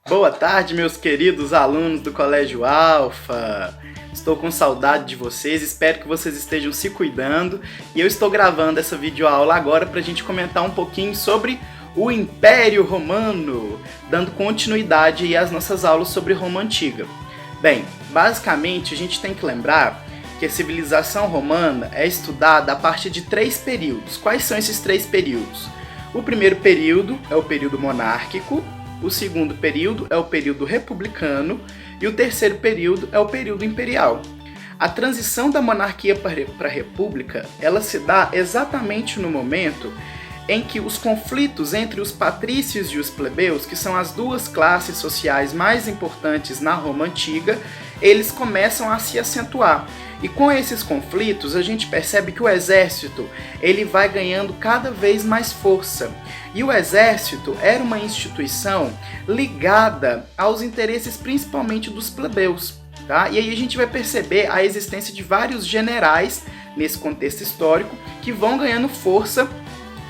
Boa tarde, meus queridos alunos do Colégio Alfa. Estou com saudade de vocês, espero que vocês estejam se cuidando e eu estou gravando essa videoaula agora para a gente comentar um pouquinho sobre o Império Romano, dando continuidade às nossas aulas sobre Roma Antiga. Bem, basicamente a gente tem que lembrar que a civilização romana é estudada a partir de 3 períodos. Quais são esses 3 períodos? O primeiro período é o período monárquico, o segundo período é o período republicano e o terceiro período é o período imperial. A transição da monarquia para a república, ela se dá exatamente no momento em que os conflitos entre os patrícios e os plebeus, que são as duas classes sociais mais importantes na Roma Antiga, eles começam a se acentuar. E com esses conflitos, a gente percebe que o exército ele vai ganhando cada vez mais força. E o exército era uma instituição ligada aos interesses principalmente dos plebeus. Tá? E aí a gente vai perceber a existência de vários generais nesse contexto histórico que vão ganhando força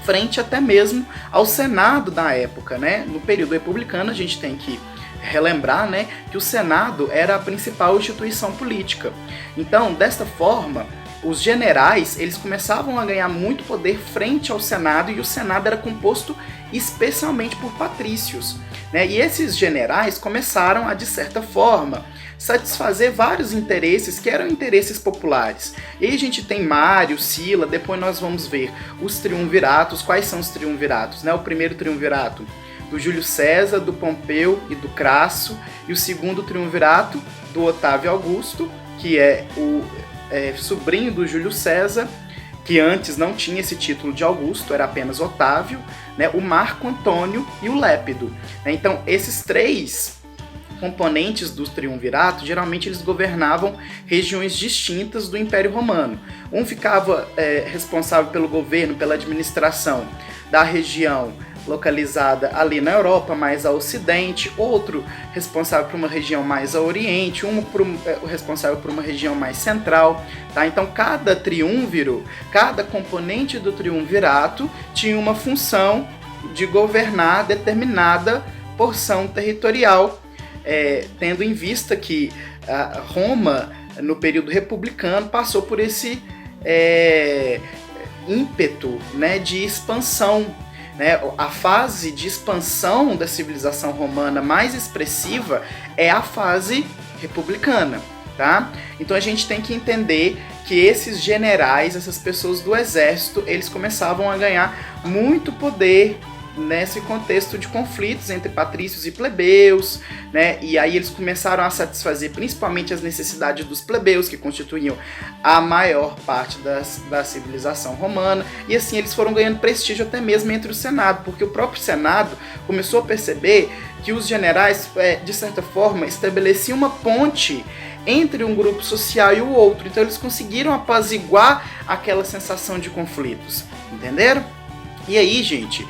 frente até mesmo ao Senado da época, né? No período republicano a gente tem que relembrar, né, que o Senado era a principal instituição política. Então, desta forma, os generais eles começavam a ganhar muito poder frente ao Senado e o Senado era composto especialmente por patrícios, né? E esses generais começaram a, de certa forma, satisfazer vários interesses que eram interesses populares. E aí a gente tem Mário, Sila, depois nós vamos ver os triunviratos. Quais são os triunviratos? Né? O primeiro triunvirato do Júlio César, do Pompeu e do Crasso, e o segundo triunvirato do Otávio Augusto, que é o sobrinho do Júlio César, que antes não tinha esse título de Augusto, era apenas Otávio, né? O Marco Antônio e o Lépido. Então, esses 3 componentes do triunvirato, geralmente eles governavam regiões distintas do Império Romano. Um ficava responsável pelo governo, pela administração da região localizada ali na Europa, mais a ocidente, outro responsável por uma região mais a oriente, responsável por uma região mais central. Tá? Então cada triunviro, cada componente do triunvirato tinha uma função de governar determinada porção territorial, tendo em vista que Roma, no período republicano, passou por esse ímpeto, né, de expansão. Né? A fase de expansão da civilização romana mais expressiva é a fase republicana. Tá? Então a gente tem que entender que esses generais, essas pessoas do exército, eles começavam a ganhar muito poder nesse contexto de conflitos entre patrícios e plebeus, né? E aí eles começaram a satisfazer principalmente as necessidades dos plebeus, que constituíam a maior parte da civilização romana, e assim eles foram ganhando prestígio até mesmo entre o Senado, porque o próprio Senado começou a perceber que os generais, de certa forma, estabeleciam uma ponte entre um grupo social e o outro, então eles conseguiram apaziguar aquela sensação de conflitos, entenderam? E aí, gente,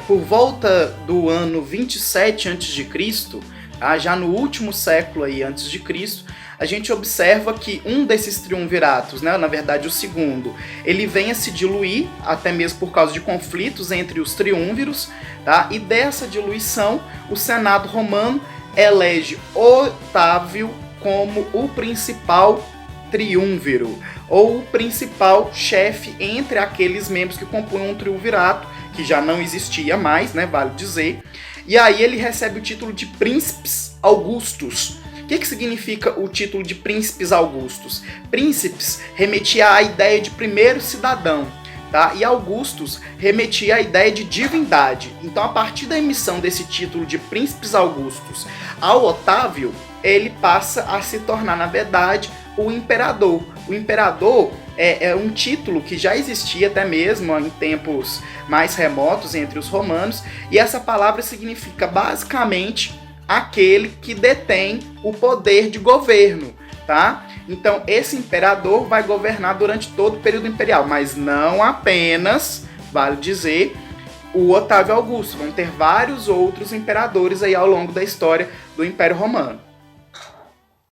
por volta do ano 27 a.C., tá? Já no último século aí, antes de Cristo, a gente observa que um desses triunviratos, né, na verdade o segundo, ele vem a se diluir, até mesmo por causa de conflitos entre os triunviros, tá? E dessa diluição, o Senado romano elege Otávio como o principal triunviro, ou o principal chefe entre aqueles membros que compunham um triunvirato, que já não existia mais, né, vale dizer. E aí ele recebe o título de Príncipes Augustos. O que significa o título de Príncipes Augustos? Príncipes remetia à ideia de primeiro cidadão, tá? E Augustus remetia à ideia de divindade. Então, a partir da emissão desse título de Príncipes Augustos ao Otávio, ele passa a se tornar, na verdade, o imperador. O imperador é um título que já existia até mesmo em tempos mais remotos entre os romanos, e essa palavra significa basicamente aquele que detém o poder de governo, tá? Então esse imperador vai governar durante todo o período imperial, mas não apenas, vale dizer, o Otávio Augusto. Vão ter vários outros imperadores aí ao longo da história do Império Romano.